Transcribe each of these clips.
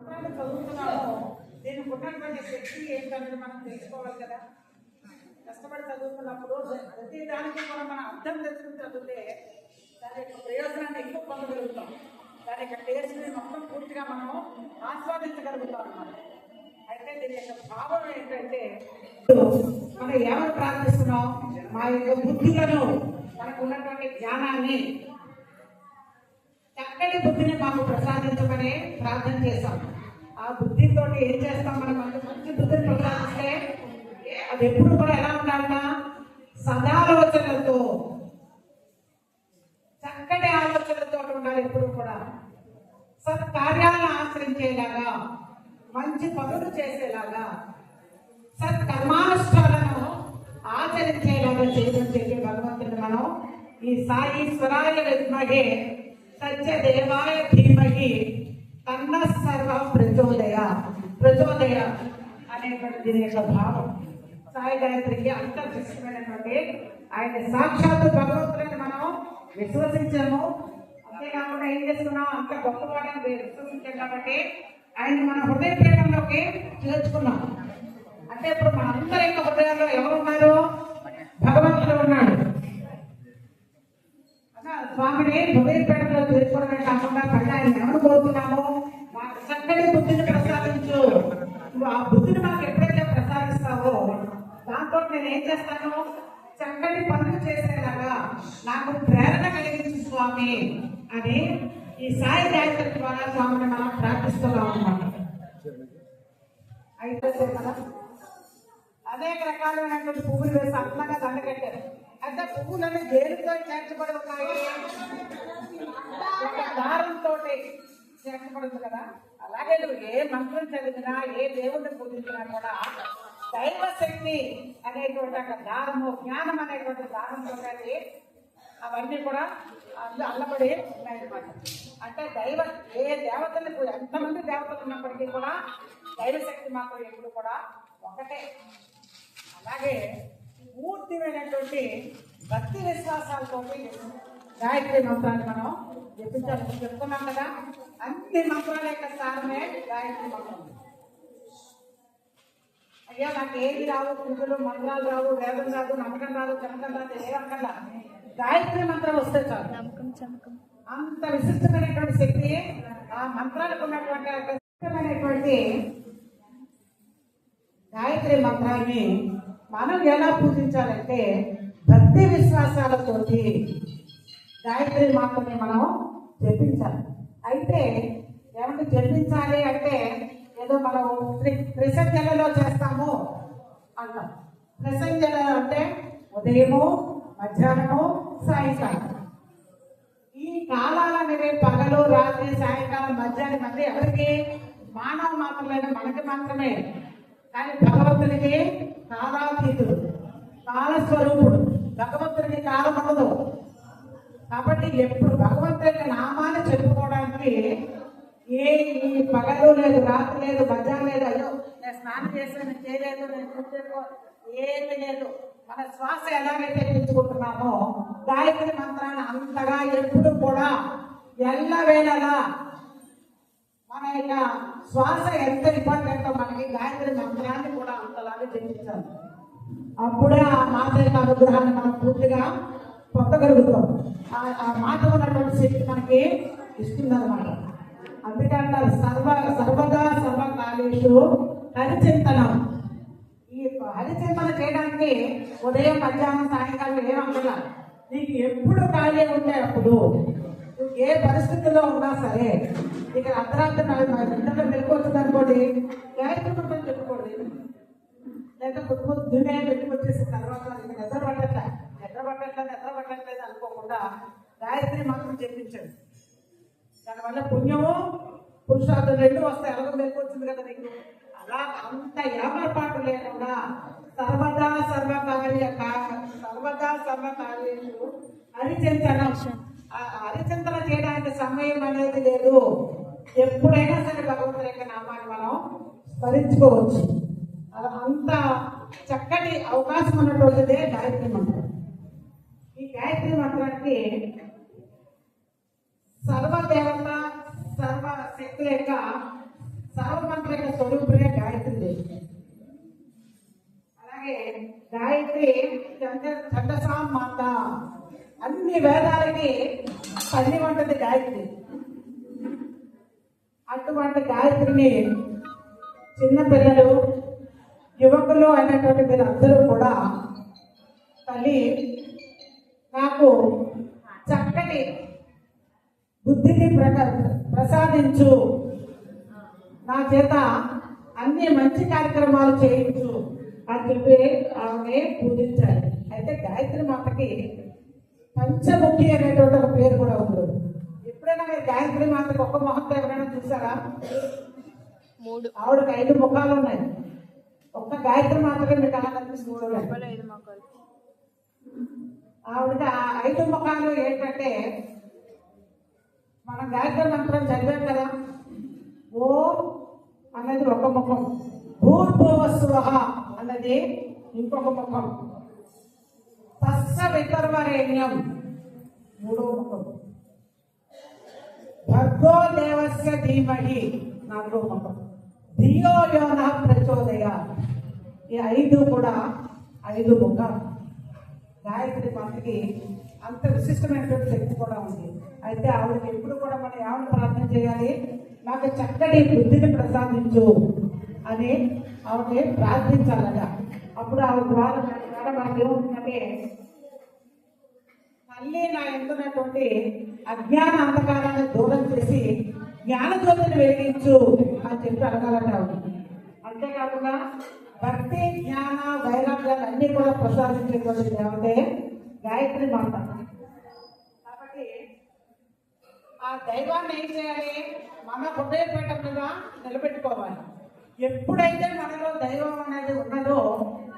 చదువుతున్నాము, దీనికి ఉన్నటువంటి శక్తి ఏంటనేది మనం తెలుసుకోవాలి కదా. కష్టపడి చదువుతున్నప్పుడు ప్రతి దానికి కూడా మనం అర్థం తెచ్చుకుని చదివితే దాని యొక్క ప్రయోజనాన్ని ఎక్కువ పొందగలుగుతాం. దాని యొక్క టేస్ట్ని మొత్తం పూర్తిగా మనం ఆస్వాదించగలుగుతాం అన్నమాట. అయితే దీని యొక్క భావం ఏంటంటే, మనం ఎవరు ప్రార్థిస్తున్నాం, మా యొక్క బుద్ధులను, మనకు ఉన్నటువంటి జ్ఞానాన్ని, చక్కటి బుద్ధిని మాకు ప్రసాదించమని ప్రార్థన చేస్తాం. ఆ బుద్ధితో ఏం చేస్తాం, మనం మంచి బుద్ధిని ప్రసాదిస్తే అది ఎప్పుడు కూడా ఎలా ఉండాలన్నా సదాలోచనలతో, చక్కటి ఆలోచనలతో ఉండాలి. ఎప్పుడు కూడా సత్కార్యాలను ఆచరించేలాగా, మంచి పనులు చేసేలాగా, సత్కర్మానుష్ఠాలను ఆచరించేలాగా చేయడం చెప్పి భగవంతుని మనం ఈ సాయీశ్వరాయ విద్మహే సత్యదేవాయ ధీమహి తన్న సర్వ ప్రచోదయ అనేటువంటి దీని యొక్క భావం. సాయి గాయత్రికి అంత విశిష్టమైనటువంటి ఆయన సాక్షాత్తు భగవంతుడిని మనం విశ్వసించాము. అంతేకాకుండా ఏం చేస్తున్నాం, అంత గొప్పవాడని విశ్వసించాం కాబట్టి ఆయన మన హృదయ పీఠంలోకి చేర్చుకున్నాం. అంటే ఇప్పుడు మన అందరి యొక్క హృదయాల్లో ఎవరు ఉన్నారు, భగవంతుడు ఉన్నాడు. స్వామిని హృదయ పీఠంలో చేర్చుకోవడమే కాకుండా పైన ఆయన ఎవరు కోరుతున్నాము, మాకు చక్కటి బుద్ధిని ప్రసాదించు. నువ్వు ఆ బుద్ధిని మాకు ఎప్పుడైతే ప్రసాదిస్తావో దాంతో నేను ఏం చేస్తాను, చక్కటి పనులు చేసేలాగా నాకు ప్రేరణ కలిగించు స్వామి అని ఈ సాయి గాయత్రి ద్వారా స్వామిని మనం ప్రార్థిస్తున్నాం అన్నమాట. అయితే అనేక రకాలైనటువంటి పువ్వులు వేసి అందంగా దండ కట్టారు. అయితే పువ్వులన్నీ దేనితో చేర్చబడి ఉన్నాయి, ఒక దారంతో చేర్చబడింది కదా. అలాగే నువ్వు ఏ మంత్రం చదివినా, ఏ దేవుడిని పూజించినా కూడా దైవ శక్తి అనేటువంటి ఒక దారము, జ్ఞానం అనేటువంటి దారంతో అవన్నీ కూడా అల్లబడి ఉన్నాయన్నమాట. అంటే ఏ దేవతలకు, ఎంతమంది దేవతలు ఉన్నప్పటికీ కూడా దైవశక్తి మాత్రం ఎప్పుడు కూడా ఒకటే. అలాగే పూర్తిమైనటువంటి భక్తి విశ్వాసాలతో గాయత్రి మంత్రాన్ని మనం జపించాలని చెప్తున్నాం కదా. అన్ని మంత్రాల యొక్క సారమే గాయత్రి మంత్రం. అయ్యా నాకు ఏది రావు, పూజలు మంత్రాలు రావు, వేదం రాదు, నమ్మకం రాదు, చమకం రాదు, ఏమక్కర్లా, గాయత్రి మంత్రం వస్తే చాలు. అంత విశిష్టమైనటువంటి శక్తి ఆ మంత్రాలకు ఉన్నటువంటి విశిష్టమైనటువంటి గాయత్రి మంత్రాన్ని మనం ఎలా పూజించాలంటే భక్తి విశ్వాసాలతోటి గాయత్రి మంత్రాన్ని మనం జపించాలి. అయితే ఏమంటే జపించాలి అంటే ఏదో మనం త్రిసంధ్యలలో చేస్తాము అంటాం. త్రిసంధ్యలు అంటే ఉదయము, మధ్యాహ్నము, సాయంకాలం. ఈ కాలాలనేవి పగలు, రాత్రి, సాయంకాలం, మధ్యాహ్నం అంటే ఎవరికి, మానవ మాత్రమైన మనకి మాత్రమే. కానీ భగవంతుడికి కాలాతీతుడు, కాలస్వరూపుడు. భగవంతుడికి కాలం ఉండదు. కాబట్టి ఎప్పుడు భగవంతుడి యొక్క నామాన్ని చెప్పుకోవడానికి ఈ పగలు లేదు, రాత్రి లేదు, మధ్యాహ్నం లేదు, అయ్యో నేను స్నానం చేసి నేను చేయలేదు, నేను ఏమీ లేదు. మన శ్వాస ఎలాగైతే పీల్చుకుంటున్నామో గాయత్రి మంత్రాన్ని అంతగా ఎప్పుడు కూడా ఎల్లవేళలా మన యొక్క శ్వాస ఎంత ఇంపార్టెంటో మనకి గాయత్రి మంత్రాన్ని కూడా అంతలాగా జపించాలి. అప్పుడే ఆ మాట యొక్క అనుగ్రహాన్ని మనం పూర్తిగా పొందగలుగుతాం. ఆ మాట ఉన్నటువంటి శక్తి మనకి ఇస్తుందన్నమాట. అందుకంటారు సర్వదా సర్వకాలేషు హరిచింతనం. ఈ హరిచింతన చేయడానికి ఉదయం, మధ్యాహ్నం, సాయంకాలం ఏమన్నా నీకు ఎప్పుడు ఖాళీ ఉంటే అప్పుడు, నువ్వు ఏ పరిస్థితుల్లో ఉన్నా సరే, ఇక అర్ధరాత్రి ఇంట్లో వెళ్ళిపోతుంది అనుకోండి, గాయత్రి మంత్రం చెప్పుకోండి. లేదా పొద్దున్నే పెట్టి వచ్చేసిన తర్వాత నిద్ర పట్టట్లేదు అనుకోకుండా గాయత్రి మంత్రం చెప్పించండి. దానివల్ల పుణ్యము, పురుషార్థం రెండు వస్తాయి. ఎలాగో వెళ్ళిపోతుంది కదా నీకు. అలా అంత ఏమరపాటు లేకుండా సర్వదా సర్వకార్యేషు హరిచింతనం. హరిచింతన చేయడానికి సమయం అనేది లేదు. ఎప్పుడైనా సరే భగవంతుడి యొక్క నామాన్ని మనం స్మరించుకోవచ్చు. అంత చక్కటి అవకాశం ఉన్నటువంటిదే గాయత్రి మంత్రం. ఈ గాయత్రి మంత్రానికి సర్వదేవత, సర్వ శక్తుల యొక్క సర్వమంత్రిక స్వరూపుడే గాయత్రి దేవి. అలాగే గాయత్రి ఛందసాం మాత, అన్ని వేదాలకి తల్లి వంటది గాయత్రి. అటువంటి గాయత్రిని చిన్నపిల్లలు, యువకులు అయినటువంటి మీరు అందరూ కూడా తల్లి నాకు చక్కటి బుద్ధిని ప్రసాదించు, నా చేత అన్ని మంచి కార్యక్రమాలు చేయించు అని చెప్పి ఆమె పూజించాలి. అయితే గాయత్రి మాతకి పంచముఖి అనేటువంటి ఒక పేరు కూడా ఉంది. ఎప్పుడైనా మీరు గాయత్రి మాతకి ఒక్క మొహంతో ఎవరైనా చూసారా? ఆవిడకి 5 ముఖాలు ఉన్నాయి. ఒక్క గాయత్రి మాతకి మీకు అలా కనిపిస్తుంది. ఆవిడకి ఆ 5 ముఖాలు ఏంటంటే, మనం గాయత్రి మంత్రం చదివాం కదా, ఓం అన్నది ఒక ముఖం, భూర్భువస్వః అన్నది ఇంకొక ముఖం, తస్స వితర్వరేణ్యం మూడో ముఖం, భర్గో దేవస్య ధీమహి నాలుగో ముఖం, ధియో యోనః ప్రచోదయాత్. ఈ 5 కూడా 5 ముఖాలు. గాయత్రి మాతకి అంత విశిష్టమైనటువంటి శక్తి కూడా ఉంది. అయితే ఆవిడకి ఎప్పుడు కూడా మనం ఏమైనా ప్రార్థన చేయాలి, నాకు చక్కటి బుద్ధిని ప్రసాదించు అని ఆవిడని ప్రార్థించాలట. అప్పుడు ఆవిడ ద్వారా మనకి ఏమవుతుందంటే, తల్లి నా ఎందున్నటువంటి అజ్ఞాన అంధకారాన్ని దూరం చేసి జ్ఞానజ్యోతిని వెలిగించు అని చెప్పి అడగాలట ఆవిడ. అంతేకాకుండా భక్తి, జ్ఞాన, వైరాగ్యాలు అన్ని కూడా ప్రసాదించేటువంటి దేవతే గాయత్రి మాత. కాబట్టి ఆ దైవాన్ని ఏం చేయాలి, మన హృదయపేట మీద నిలబెట్టుకోవాలి. ఎప్పుడైతే మనలో దైవం అనేది ఉన్నదో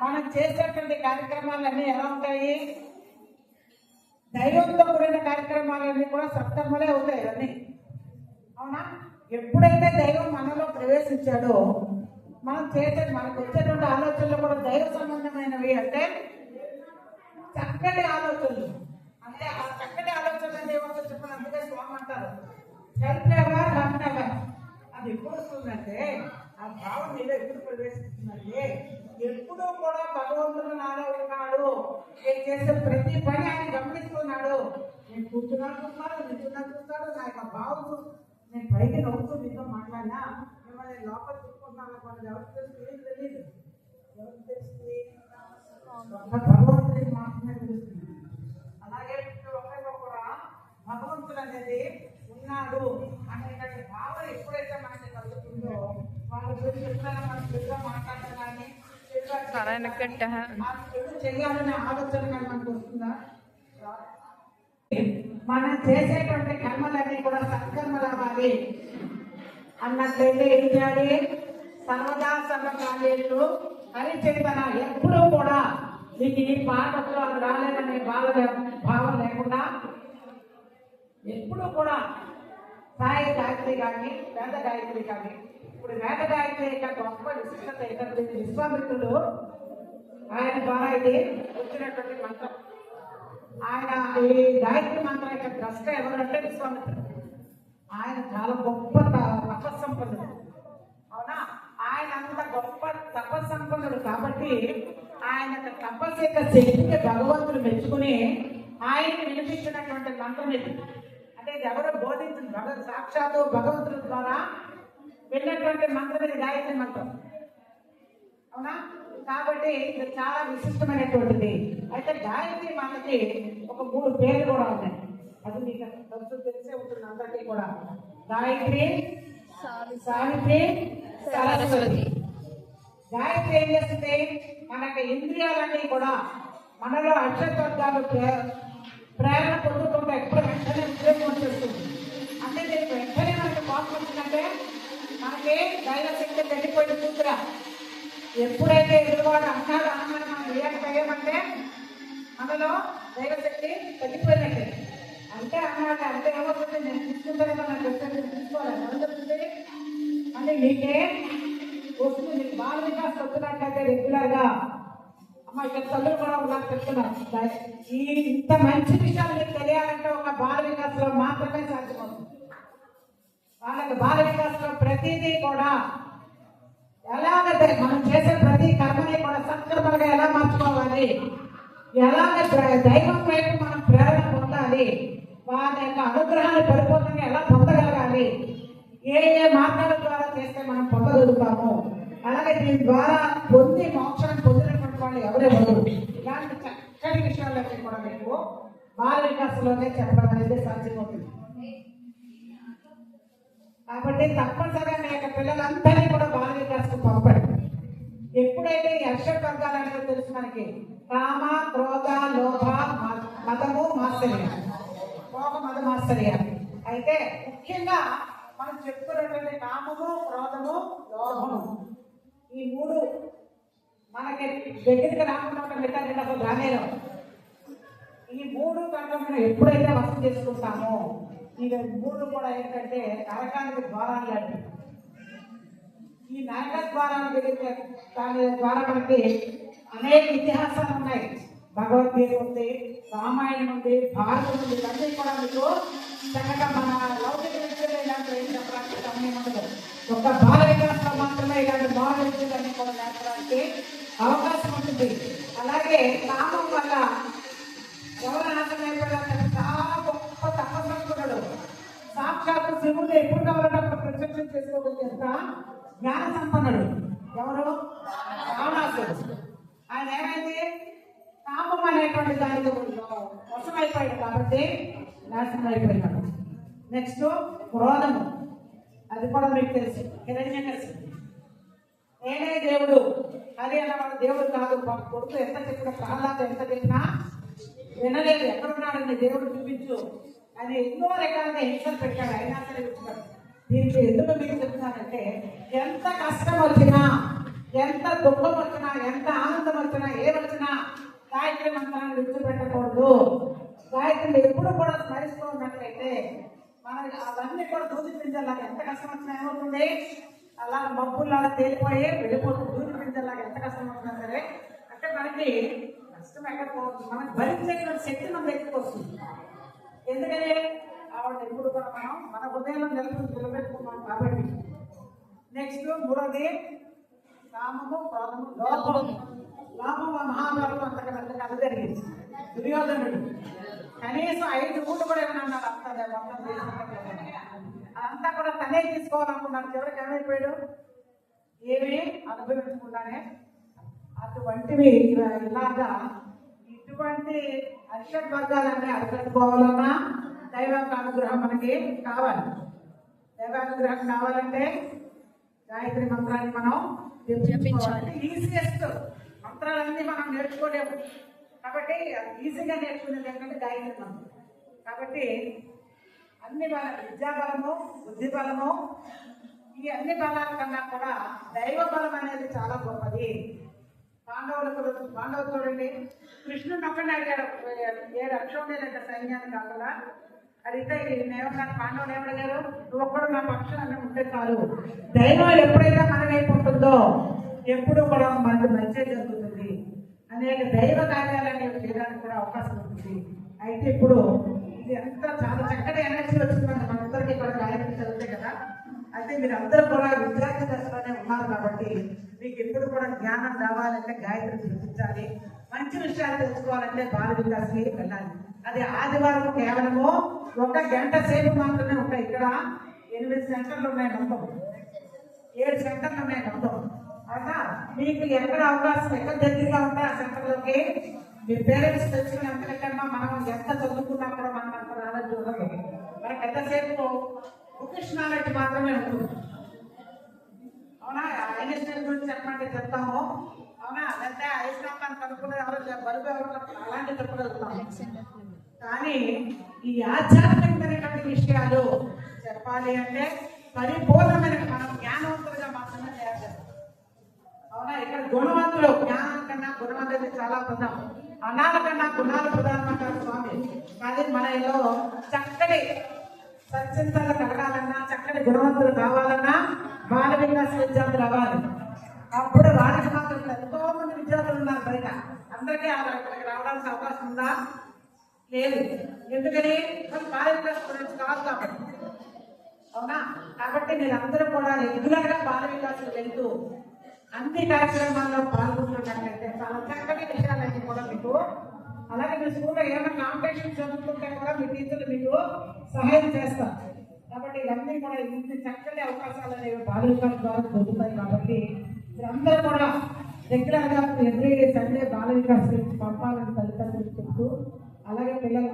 మనం చేసేటువంటి కార్యక్రమాలన్నీ ఎలా ఉంటాయి, దైవంతో కూడిన కార్యక్రమాలన్నీ కూడా సప్తమలే అవుతాయి అన్నీ. అవునా? ఎప్పుడైతే దైవం మనలో ప్రవేశించాడో మనం మనకు వచ్చేటువంటి ఆలోచనలు కూడా దైవ సంబంధమైనవి. అంటే చక్కటి ఆలోచనలు, అంటే ఆ చక్కటి ఆలోచనలు ఏమో చెప్పిన అందుకే స్వామి అంటారు, హెల్ప్ ఎవర్ హెల్ప్ ఎవర్. అది ఎప్పుడు వస్తుందంటే, ఆ భావం మీద ఎప్పుడు ప్రవేశిస్తుందంటే, ఎప్పుడూ కూడా భగవంతుడు నాలో ఉన్నాడు, నేను చేసే ప్రతి పని ఆయన గమనిస్తున్నాడు. నేను కూర్చున్నాను చూస్తాడు, నిల్చున్నాను చూస్తాడు, నా యొక్క భావం నేను పైకి నవ్వుతూ మీతో మాట్లాడినా మిమ్మల్ని లోపల చూసుకుంటున్నాను అనుకోండి, ఎవరికి తెలుసు? ఏం తెలియదు. ఎవరికి తెలుస్తుంది? భగవంతుడికి మాత్రమే తెలుస్తుంది. అలాగే ఒక్కరిలో కూడా భగవంతుడు అనేది ఉన్నాడు అనేటువంటి భావన ఎప్పుడైతే మనకి కలుగుతుందో, వాళ్ళ గురించి ఎప్పుడైనా మనం చెడుగా మాట్లాడటం కానీ చెడు చేయాలనే ఆలోచన కానీ మనకు వస్తుందా? మనం చేసేటువంటి కర్మలన్నీ కూడా సత్కర్మలు అవ్వాలి అన్నట్లయితే ఏం చేయాలి, సర్వదా సర్వకార్యాలు హరిచేతన. ఎప్పుడూ కూడా మీకు ఈ పాటలో అది రాలేదనే భావం లేకుండా ఎప్పుడూ కూడా సాయి గాయత్రి కానీ వేద గాయత్రి కానీ, ఇప్పుడు వేద గాయత్రి యొక్క గొప్ప విశిష్టత ఏంటంటే, విశ్వామిత్రుడు ఆయన ద్వారా ఇది వచ్చినటువంటి మంత్రం. ఆయన ఈ గాయత్రి మంత్రం యొక్క ద్రష్ట ఎవరంటే విశ్వామిత్రుడు. ఆయన చాలా గొప్ప తపస్సంపన్నుడు. అవునా? ఆయన అంత గొప్ప తపస్సంపన్నుడు కాబట్టి ఆయన తపస్సు యొక్క శక్తికి భగవంతుడు మెచ్చుకుని ఆయన వినిపించినటువంటి మంత్రం ఇది. అంటే ఇది ఎవరో బోధించిన సాక్షాత్తు భగవంతుడి ద్వారా విన్నటువంటి మంత్రం ఇది గాయత్రి మంత్రం. అవునా? కాబట్టి ఇది చాలా విశిష్టమైనటువంటిది. అయితే గాయత్రి మాతకి ఒక 3 పేర్లు కూడా ఉన్నాయి. అది మీకు తరచు తెలిసే ఉంటుంది అందరికీ కూడా. గాయత్రి, సావిత్రి, సరస్వతి. గాయత్రి ఏం చేస్తుంది, మనకి ఇంద్రియాలన్నీ కూడా మనలో అక్షరవర్గాలు ప్రేరణ పొందుతుంటే ఎప్పుడు వెంటనే ఉద్యోగం వచ్చేస్తుంది. అంటే దీనికి వెంటనే మనకి కోపం వచ్చిందంటే మనకి దైవశక్తి తగ్గిపోయిన కూతురా. ఎప్పుడైతే ఎదురువాడు అన్నాడు అన్నది మనం రియాక్ట్ అయ్యామంటే మనలో దైవశక్తి తగ్గిపోయినట్టే. అంటే అన్నాడు అంటే ఏమవుతుంది, నేను తీసుకుంటాను నాకు తీసుకోవాలి జరుగుతుంది. అంటే మీకే వస్తుంది, మీకు బాల వికాస్ వస్తున్నట్లయితే రెగ్యులర్గా అమ్మ ఇక్కడ తల్లులు కూడా నాకు చెప్తున్నారు. ఈ ఇంత మంచి విషయాలు మీకు తెలియాలంటే ఒక బాల వికాస్లో మాత్రమే సాధ్యమవుతుంది. వాళ్ళకి బాల వికాసంలో ప్రతిదీ కూడా ఎలాగైతే మనం చేసే ప్రతి కర్మని కూడా సత్కర్మలుగా ఎలా మార్చుకోవాలి, ఎలాగ దైవం వైపు మనం ప్రేరణ పొందాలి, వారి యొక్క అనుగ్రహాన్ని పరిపూర్ణంగా ఎలా పొందగలగాలి, ఏ ఏ మార్గాల ద్వారా చేస్తే మనం పొందగలుగుతాము, అలాగే దీని ద్వారా పొంది మోక్షాన్ని పొందినటువంటి వాళ్ళు ఎవరెవరు, ఇలాంటి చక్కటి విషయాలన్నీ కూడా మీకు బాల వికాసంలోనే చెప్పడం అనేది సాధ్యమవుతుంది. కాబట్టి తప్పనిసరిగా మీ యొక్క పిల్లలందరినీ కూడా బాల వికాసం పంపండి. ఎప్పుడైతే ఈ వర్గాలు అనేది తెలుసు మనకి, కామ, క్రోధ, లోభ, మదము, మాత్సర్యం, కోప, మద, మాత్సర్యం. అయితే ముఖ్యంగా మనం చెప్పుకున్నటువంటి కామము, క్రోధము, లోభము, ఈ మూడు మనకి దగ్గరికి రాకుండా మిగతా రానేలో ఈ మూడు కనుక మనం ఎప్పుడైతే వసతి చేసుకుంటామో ఈ మూడు కూడా ఏంటంటే నరకానికి ద్వారాలు లాంటివి. ఈ నరక ద్వారాలు వెళితే దాని ద్వారా మనకి అనేక ఇతిహాసాలు ఉన్నాయి. భగవద్గీత ఉంది, రామాయణం ఉంది, భారతం ఉంది. ఇవన్నీ కూడా మీకు చక్కగా మన లౌకిక విద్యలో ఇలాంటి చెప్పడానికి సమయం ఉండదు. ఒక బాల వికాసంలో మాత్రమే ఇలాంటి బాల విద్యలన్నీ కూడా నేర్పడానికి అవకాశం ఉంటుంది. అలాగే కామం వల్ల ఎవరు నాశనం అయిపోయారు, చాలా గొప్ప తపస్సుకున్నాడు. సాక్షాత్తు శివుడు ఎప్పుడు కావాలంటే అప్పుడు ప్రత్యక్షం చేసుకోగలిగేంత జ్ఞాన సంపన్నుడు. ఎవరు? రావణాసురుడు. ఆయన ఏమైంది, కామం అనేటువంటి దానికి వశమైపోయాడు కాబట్టి నాశనం అయిపోయినాడు. నెక్స్ట్ క్రోధము, అది కూడా మీకు తెలుసు. హిరణ్యకశిపుడు నేనే దేవుడు అది అన్నవాడు దేవుడు కాదు. కొడుకు ఎంత చెప్పినా, ప్రహ్లాద ఎంత చెప్పినా వినలేదు. ఎక్కడున్నాడని దేవుడు చూపించు అని ఎన్నో రకాలుగా హింసలు పెట్టాడు, అయినా సరే విడిచిపెట్టాడు. దీనికి ఎందుకు మీకు చెప్తున్నానంటే, ఎంత కష్టం వచ్చినా, ఎంత దుఃఖం వచ్చినా, ఎంత ఆనందం వచ్చినా, ఏమొచ్చినా గాయత్రి మంత్రాన్ని విడిచిపెట్టకూడదు. గాయత్రిని ఎప్పుడు కూడా స్మరిస్తూ ఉన్నట్లయితే మన అవన్నీ కూడా దూచిపించేలాగా, ఎంత కష్టం వచ్చినా ఏమవుతుంది, అలా మబ్బుల్లాగా తేలిపోయి వెళ్ళిపోతుంది. దూచిపించేలాగా ఎంత కష్టం వచ్చినా సరే, అంటే మనకి కష్టం ఎక్కడ పోతుంది, మనకు భరించేటువంటి శక్తి మన దగ్గరికి వస్తుంది. ఎందుకని ఆవిడ ఎప్పుడు కూడా మనం మన హృదయంలో నిలబెట్టుకున్నాం కాబట్టి. నెక్స్ట్ మూడోది కామము, క్రోధము, లోభము. లోభము మహాభారతం అంతకన్నా కథ జరిగింది. దుర్యోధనుడు కనీసం 5 ఊళ్ళు కూడా ఏమైనా అన్నాడు, అంతా కూడా తనే తీసుకోవాలనుకున్నాడు. చివరికి ఏమైపోయాడు, ఏమీ అనుభవించకుండానే. అటువంటివి ఇలాగా ఇటువంటి అరిషడ్ వర్గాలన్నీ అడగట్టుకోవాలన్నా దైవాంగ అనుగ్రహం మనకి కావాలి. దైవానుగ్రహం కావాలంటే గాయత్రి మంత్రాన్ని మనం జపించాలి. ఈజియెస్ట్ మంత్రాలన్నీ మనం నేర్చుకోలేము కాబట్టి ఈజీగా నేర్చుకునేది ఏంటంటే గాయత్రి మంత్రం. కాబట్టి అన్ని విద్యాబలము, బుద్ధి బలము, ఈ అన్ని బలాల కన్నా కూడా దైవ బలం అనేది చాలా గొప్పది. పాండవులు చూడండి, కృష్ణుడు ఒక్కడిని అడిగాడు, 7 అక్షోణ్యుల సైన్యాన్ని కాకుండా అడిగితే ఏమన్నారు, పాండవులు ఏమడిగారు, నువ్వు ఒక్కడు నా పక్షాన్ని ఉంటే చాలు. దైవం ఎప్పుడైతే మన వైపు ఉంటుందో ఎప్పుడు కూడా మనకు మంచి జరుగుతుంది. అనేక దైవ కార్యాలన్నీ చేయడానికి కూడా అవకాశం ఉంటుంది. అయితే ఇప్పుడు ఇది అంతా చాలా చక్కటి ఎనర్జీ వచ్చిందంటే మనందరికీ కూడా గాయత్రి చదివితే కదా. అయితే మీరు అందరూ కూడా విద్యార్థి దశలోనే ఉన్నారు కాబట్టి మీకు ఎప్పుడు కూడా జ్ఞానం రావాలంటే గాయత్రి చూపించాలి. మంచి విషయాలు తెలుసుకోవాలంటే బాల వికాస్కి వెళ్ళాలి. అది ఆదివారం కేవలము 1 గంట సేపు మాత్రమే ఉంటాయి. ఇక్కడ 8 సెంటర్లు ఉన్నాయి, మొత్తం 7 సెంటర్లు ఉన్నాయి మొత్తం. అవునా, మీకు ఎక్కడ అవకాశం ఎక్కడ దగ్గరగా ఉంటాయి ఆ సెంటర్లోకి మీ పేరెంట్స్ తెలుసుకుని ఎంతకన్నా మనం ఎంత చదువుకున్నా కూడా మనం అంత రాలేదు చూడదు. మనకి ఎంతసేపు బుకిష్ నాలెడ్జ్ మాత్రమే ఉంటుంది. అవునా, ఐన్స్టైన్ గురించి చెప్పమంటే చెప్తాము. అవునా, లేకపోతే ఐస్లాండ్ కనుక్కున్నది ఎవరు, బల్బు ఎవరు, అలాంటి చెప్పగలుగుతాము. కానీ ఈ ఆధ్యాత్మికమైనటువంటి విషయాలు చెప్పాలి అంటే పరిపూర్ణమైన మనం జ్ఞానవంతులుగా మాత్రమే తయారు చేస్తాం. అవునా, ఇక్కడ గుణవంతులు, జ్ఞానం కన్నా గుణవంతులు చాలా ప్రధానం, అనాల కన్నా గుణాలు ప్రధానం అంటారు స్వామి. కానీ మనలో చక్కటి సత్యంతలు కలగాలన్నా, చక్కటి గుణవంతులు కావాలన్నా బాల వికాస విద్యార్థులు అవ్వాలి. అప్పుడు వాళ్ళకి మాత్రం ఎంతో మంది విద్యార్థులు ఉన్నారు బయట, అందరికీ ఇక్కడికి రావడానికి అవకాశం ఉందా? లేదు. ఎందుకని? బాల వికాస గురించి కాదు కాబట్టి. అవునా? కాబట్టి మీరందరూ కూడా రెగ్యులర్ గా బాల వికాసం వెళ్తూ అన్ని కార్యక్రమాల్లో పాల్గొంటున్నట్లయితే చాలా చక్కటి విషయాలన్నీ కూడా మీకు, అలాగే మీ స్కూల్లో ఏమైనా కాంపిటీషన్ జరుగుతుంటే కూడా మీ టీచర్లు మీకు సహాయం చేస్తారు. కాబట్టి ఇవన్నీ కూడా ఇంటి చక్కటి అవకాశాలు అనేవి బాల వికాసం ద్వారా దొరుకుతాయి. కాబట్టి మీరందరూ కూడా రెగ్యులర్ గా ఎవ్రీ సండే బాల వికాస్ గురించి పంపాలని తల్లిదండ్రులు చెప్తూ, అలాగే పిల్లలు